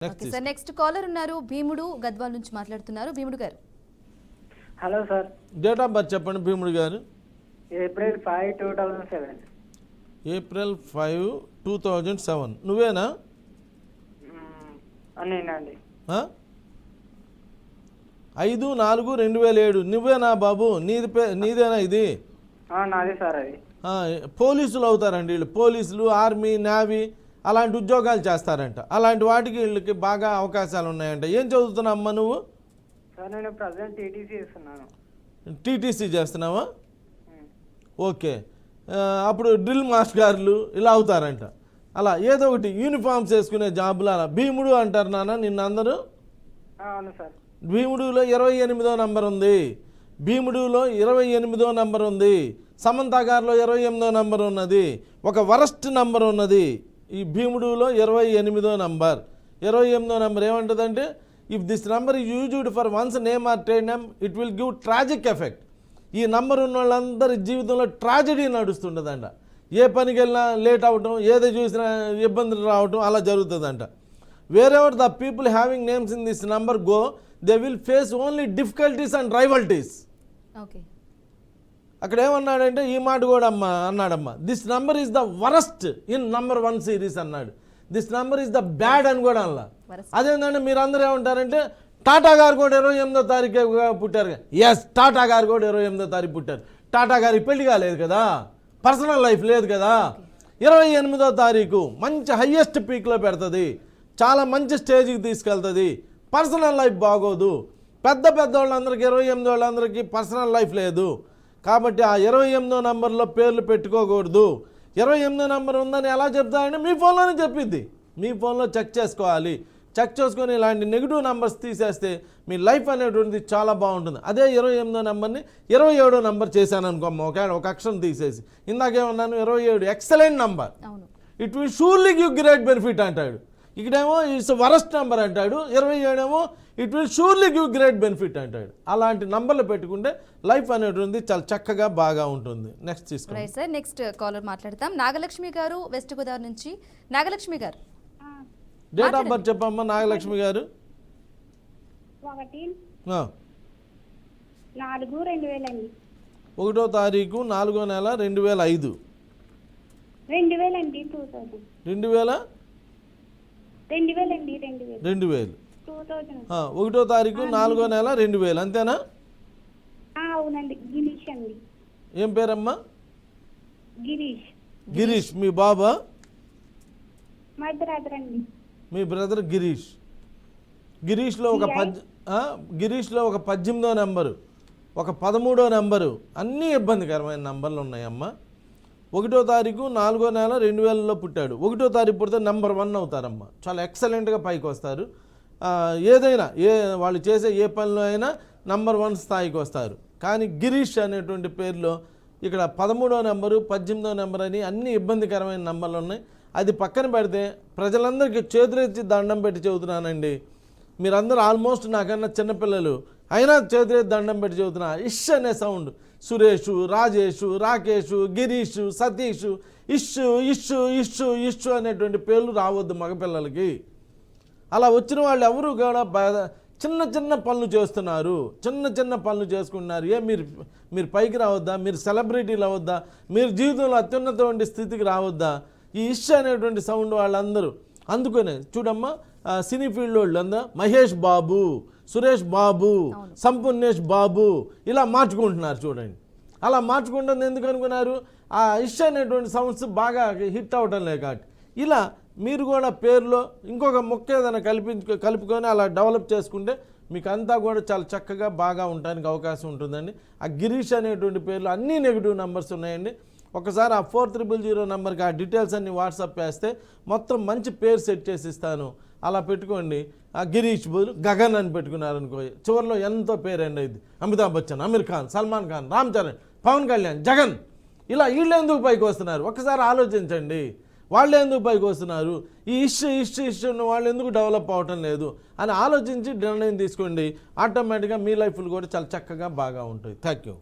Okay sir, next caller ఉన్నారు భీముడు గద్వాల్ నుంచి మాట్లాడుతున్నారు. భీముడు గారు. Hello sir. Date of birth చెప్పండి భీముడు గారు. ఏప్రిల్ 5, 2007. ఏప్రిల్ 5, 2007. నువ్వేనా? నేనండి. 5/4/2007. నువ్వేనా బాబు? నీదేనా ఇది? నాదే సార్ అది. పోలీసులు అవుతారండి వీళ్ళు. పోలీసులు, ఆర్మీ, నేవీ అలాంటి ఉద్యోగాలు చేస్తారంట. అలాంటి వాటికి వీళ్ళకి బాగా అవకాశాలు ఉన్నాయంట. ఏం చదువుతున్నావు అమ్మ నువ్వు? సార్ నేను ప్రజెంట్ టీటీసీ చేస్తున్నాను. టీటీసీ చేస్తున్నావా? ఓకే. అప్పుడు డ్రిల్ మాస్టర్లు ఇలా అవుతారంట. అలా ఏదో ఒకటి యూనిఫామ్స్ వేసుకునే జాబులు అలా. భీముడు అంటారు నాన్న నిన్ను అందరూ. అవును సార్. భీముడులో 28వ నంబర్ ఉంది. భీముడులో 28వ నంబర్ ఉంది. సమంత గారిలో 28వ నంబర్ ఉన్నది. ఒక వరస్ట్ నంబర్ ఉన్నది ఈ భీముడులో 28వ నంబర్. 28వ నంబర్ ఏమంటుందంటే, if this number is used for once name or trade name it will give tragic effect. ఈ నంబర్ ఉన్న వాళ్ళందరి జీవితంలో ట్రాజడీ నడుస్తుంటుందంట. ఏ పనికి వెళ్ళినా లేట్ అవ్వటం, ఏదో చూసినా ఇబ్బందులు రావటం అలా జరుగుతుందంట. Wherever the people having names in this number go they will face only difficulties and rivalries. Okay. అక్కడ ఏమన్నాడంటే ఈ మాట కూడా అన్నాడమ్మా, this number is the worst in number 1 series అన్నాడు. This number is the bad అని కూడా అలా. అదేంటంటే మీరు అందరూ ఏమంటారంటే టాటా గారు కూడా 28వ తారీఖు పుట్టారు. ఎస్, టాటా గారు కూడా 28వ తారీఖు పుట్టారు. టాటా గారికి పెళ్లి కాలేదు కదా, పర్సనల్ లైఫ్ లేదు కదా. 28వ తారీఖు మంచి హయ్యెస్ట్ పీక్లో పెడుతుంది, చాలా మంచి స్టేజ్కి తీసుకెళ్తుంది. పర్సనల్ లైఫ్ బాగోదు. పెద్ద వాళ్ళందరికీ 28 వాళ్ళందరికీ పర్సనల్ లైఫ్ లేదు. కాబట్టి ఆ 28వ నంబర్లో పేర్లు పెట్టుకోకూడదు. 28వ నంబర్ ఉందని ఎలా చెప్తారంటే మీ ఫోన్లోనే చెప్పిద్ది. మీ ఫోన్లో చెక్ చేసుకోవాలి. చెక్ చేసుకొని ఇలాంటి నెగిటివ్ నెంబర్స్ తీసేస్తే మీ లైఫ్ అనేటువంటిది చాలా బాగుంటుంది. అదే 28వ నెంబర్ని 27వ నెంబర్ చేశాను అనుకోమ్మ, ఒక అక్షరం తీసేసి. ఇందాకేమన్నాను 27 excellent number, it will surely give great benefit అంటాడు. ఇక్కడేమో ఇట్స్ వరస్ట్ నెంబర్ అంటాడు. 27 ఏమో it will surely give great benefit అంటాడు. అలాంటి నంబర్లు పెట్టుకుంటే లైఫ్ అనేటువంటి చాలా చక్కగా బాగా ఉంటుంది. నెక్స్ట్ తీసుకోండి సార్. నెక్స్ట్ కాలర్ మాట్లాడతాం. నాగలక్ష్మి గారు వెస్ట్ గోదావరి నుంచి. నాగలక్ష్మి గారు, డేట్ ఆఫ్ బర్త్ చెప్పమ్మా. నాగలక్ష్మి గారు. 1/4/2000. 1వ తారీఖు 4వ నెల 2005. 2000 1వ తారీఖు 4వ నెల 2000 అంతేనా? అవునండి. గిరీష్ అండి. ఏం పేరమ్మా? గిరీష్. మీ బాబా? మై బ్రదర్ అండి. మీ బ్రదర్ గిరీష్. గిరీష్లో ఒక 18వ నెంబరు, ఒక 13వ నెంబరు, అన్నీ ఇబ్బందికరమైన నెంబర్లు ఉన్నాయమ్మా. 1వ తారీఖు 4వ నెల 2000లో పుట్టాడు. 1వ తారీఖు పుడితే నెంబర్ 1 అవుతారమ్మా. చాలా ఎక్సలెంట్గా పైకి వస్తారు. ఏదైనా వాళ్ళు చేసే ఏ పనిలో అయినా నెంబర్ 1 స్థాయికి వస్తారు. కానీ గిరీష్ అనేటువంటి పేరులో ఇక్కడ 13వ నెంబరు, 18వ నెంబర్ అని అన్ని ఇబ్బందికరమైన నెంబర్లు ఉన్నాయి. అది పక్కన పెడితే ప్రజలందరికీ చేతులెత్తి దండం పెట్టి చెబుతున్నానండి. మీరందరూ ఆల్మోస్ట్ నాకన్నా చిన్నపిల్లలు అయినా చేతులెత్తి దండం పెట్టి చెబుతున్నా. ఇష్ అనే సౌండ్, సురేషు, రాజేషు, రాకేషు, గిరీషు, సతీషు, ఇష్షు అనేటువంటి పేర్లు రావద్దు మగపిల్లలకి. అలా వచ్చిన వాళ్ళు ఎవరు కూడా చిన్న పనులు చేస్తున్నారు, చిన్న పనులు చేసుకుంటున్నారు. మీరు పైకి రావద్దా? మీరు సెలబ్రిటీలు అవ్వద్దా? మీరు జీవితంలో అత్యున్నతమైన స్థితికి రావద్దా? ఈ ఇష్ అనేటువంటి సౌండ్ వాళ్ళందరూ అందుకనే చూడమ్మా, సినీ ఫీల్డ్ వాళ్ళు అందరూ మహేష్ బాబు, సురేష్ బాబు, సంపూర్ణేష్ బాబు ఇలా మార్చుకుంటున్నారు చూడండి. అలా మార్చుకుంటుంది ఎందుకు అనుకున్నారు? ఆ ఇష్ అనేటువంటి సౌండ్స్ బాగా హిట్ అవ్వటం లేదు కాబట్టి. ఇలా మీరు కూడా పేరులో ఇంకొక ముక్క ఏదైనా కలుపుకొని అలా డెవలప్ చేసుకుంటే మీకు అంతా కూడా చాలా చక్కగా బాగా ఉండడానికి అవకాశం ఉంటుందండి. ఆ గిరీష్ అనేటువంటి పేర్లు అన్నీ నెగిటివ్ నెంబర్స్ ఉన్నాయండి. ఒకసారి ఆ 4000 నెంబర్కి ఆ డీటెయిల్స్ అన్ని వాట్సాప్ చేస్తే మొత్తం మంచి పేరు సెట్ చేసి ఇస్తాను. అలా పెట్టుకోండి. ఆ గిరీష్ బదులు గగన్ అని పెట్టుకున్నారనుకో, చివరిలో ఎంతో పేరండి. ఇది అమితాబ్ బచ్చన్, అమీర్ ఖాన్, సల్మాన్ ఖాన్, రామ్ చరణ్, పవన్ కళ్యాణ్, జగన్, ఇలా వీళ్ళు ఎందుకు పైకి వస్తున్నారు ఒకసారి ఆలోచించండి. వాళ్ళు ఎందుకు పైకి వస్తున్నారు? ఈ ఇష్యూ ఉన్న వాళ్ళు ఎందుకు డెవలప్ అవటం లేదు అని ఆలోచించి నిర్ణయం తీసుకోండి. ఆటోమేటిక్గా మీ లైఫ్లు కూడా చాలా చక్కగా బాగా ఉంటాయి. Thank you.